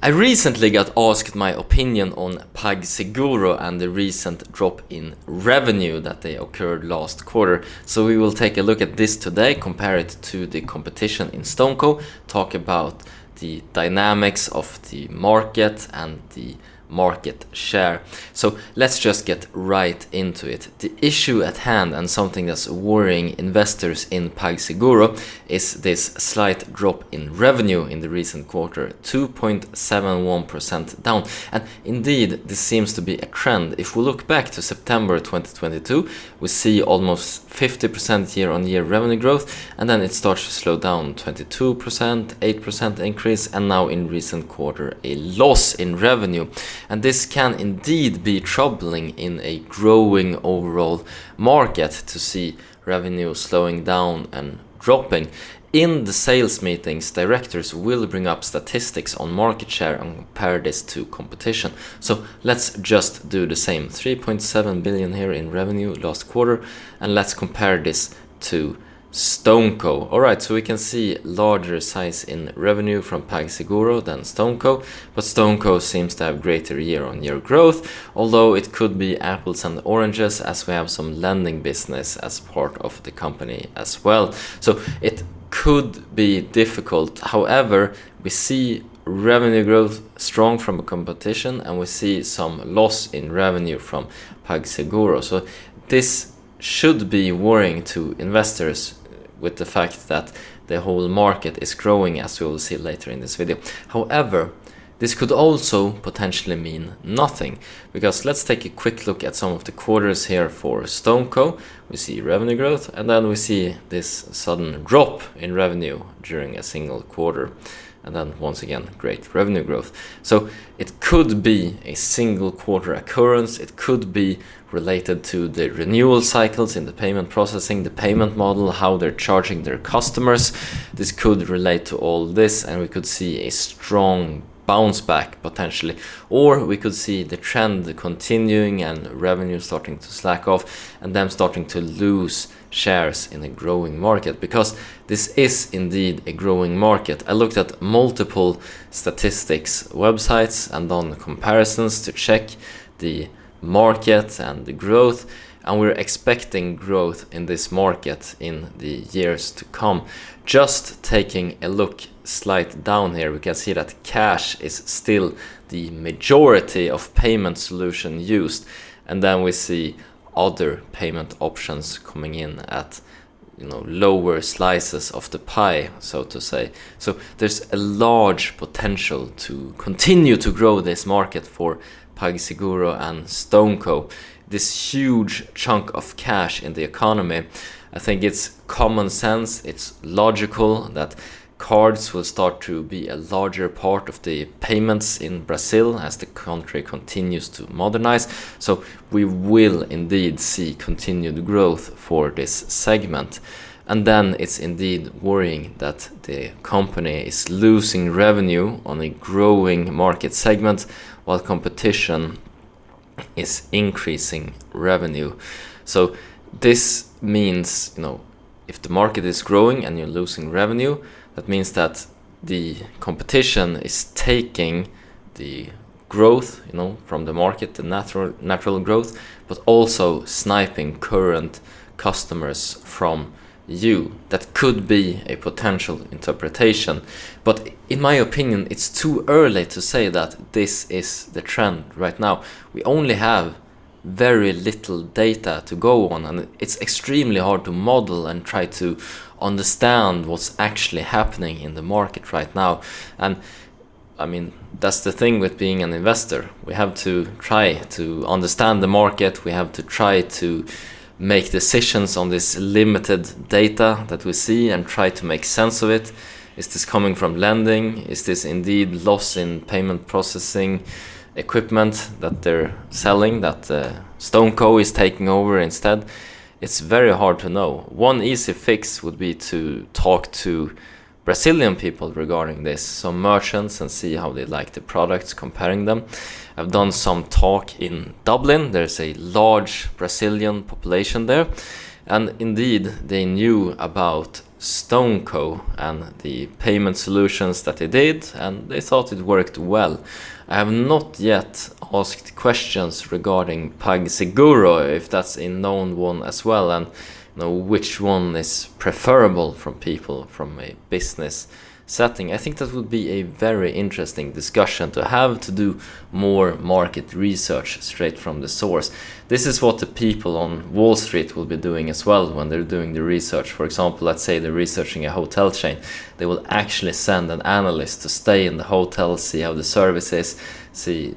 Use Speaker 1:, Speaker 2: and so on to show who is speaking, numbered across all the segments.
Speaker 1: I recently got asked my opinion on PAGS and the recent drop in revenue that they occurred last quarter. So we will take a look at this today, compare it to the competition in StoneCo, talk about the dynamics of the market and the market share. So let's just get right into it. The issue at hand, and something that's worrying investors in PagSeguro, is this slight drop in revenue in the recent quarter, 2.71% down. And indeed, this seems to be a trend. If we look back to September 2022, we see almost 50% year-on-year revenue growth, and then it starts to slow down, 22%, 8% increase, and now in recent quarter a loss in revenue. And this can indeed be troubling in a growing overall market to see revenue slowing down and dropping. In the sales meetings, directors will bring up statistics on market share and compare this to competition. So let's just do the same. 3.7 billion here in revenue last quarter, and let's compare this to StoneCo. Alright, so we can see larger size in revenue from PagSeguro than StoneCo, but StoneCo seems to have greater year-on-year growth, although it could be apples and oranges as we have some lending business as part of the company as well. So it could be difficult. However, we see revenue growth strong from a competition, and we see some loss in revenue from PagSeguro. So this should be worrying to investors, with the fact that the whole market is growing, as we will see later in this video. However, this could also potentially mean nothing, because let's take a quick look at some of the quarters here for StoneCo. We see revenue growth, and then we see this sudden drop in revenue during a single quarter, and then once again great revenue growth. So it could be a single quarter occurrence. It could be related to the renewal cycles in the payment processing, the payment model, how they're charging their customers. This could relate to all this, and we could see a strong bounce back potentially, or we could see the trend continuing and revenue starting to slack off and them starting to lose shares in a growing market, because this is indeed a growing market. I looked at multiple statistics websites and done comparisons to check the market and the growth, and we're expecting growth in this market in the years to come. Just taking a look slight down here, we can see that cash is still the majority of payment solution used, and then we see other payment options coming in at lower slices of the pie, so to say. So there's a large potential to continue to grow this market for PagSeguro and StoneCo. This huge chunk of cash in the economy, I think it's common sense, it's logical that cards will start to be a larger part of the payments in Brazil as the country continues to modernize. So we will indeed see continued growth for this segment. And then it's indeed worrying that the company is losing revenue on a growing market segment, while competition is increasing revenue. So this means, if the market is growing and you're losing revenue, that means that the competition is taking the growth, from the market, the natural growth, but also sniping current customers from you. That could be a potential interpretation, but in my opinion, it's too early to say that this is the trend right now. We only have very little data to go on, and it's extremely hard to model and try to understand what's actually happening in the market right now. And I mean, that's the thing with being an investor. We have to try to understand the market. We have to try to make decisions on this limited data that we see and try to make sense of it. Is this coming from lending? Is this indeed loss in payment processing equipment that they're selling, that StoneCo is taking over instead? It's very hard to know. One easy fix would be to talk to Brazilian people regarding this, some merchants, and see how they like the products, comparing them. I've done some talk in Dublin. There's a large Brazilian population there, and indeed they knew about StoneCo and the payment solutions that they did, and they thought it worked well. I have not yet asked questions regarding PagSeguro, if that's a known one as well, and which one is preferable from people from a business setting. I think that would be a very interesting discussion to have, to do more market research straight from the source. This is what the people on Wall Street will be doing as well when they're doing the research. For example, let's say they're researching a hotel chain. They will actually send an analyst to stay in the hotel, see how the service is, see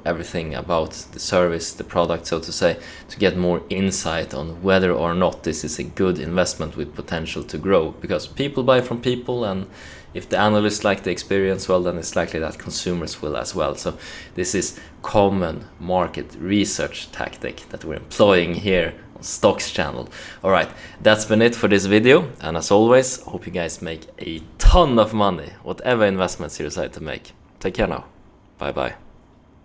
Speaker 1: everything about the service, the product, so to say, to get more insight on whether or not this is a good investment with potential to grow. Because people buy from people, and if the analysts like the experience, well, then it's likely that consumers will as well. So this is common market research tactic that we're employing here on Stocks channel. Alright, that's been it for this video, and as always, hope you guys make a ton of money, whatever investments you decide to make. Take care now. Bye bye.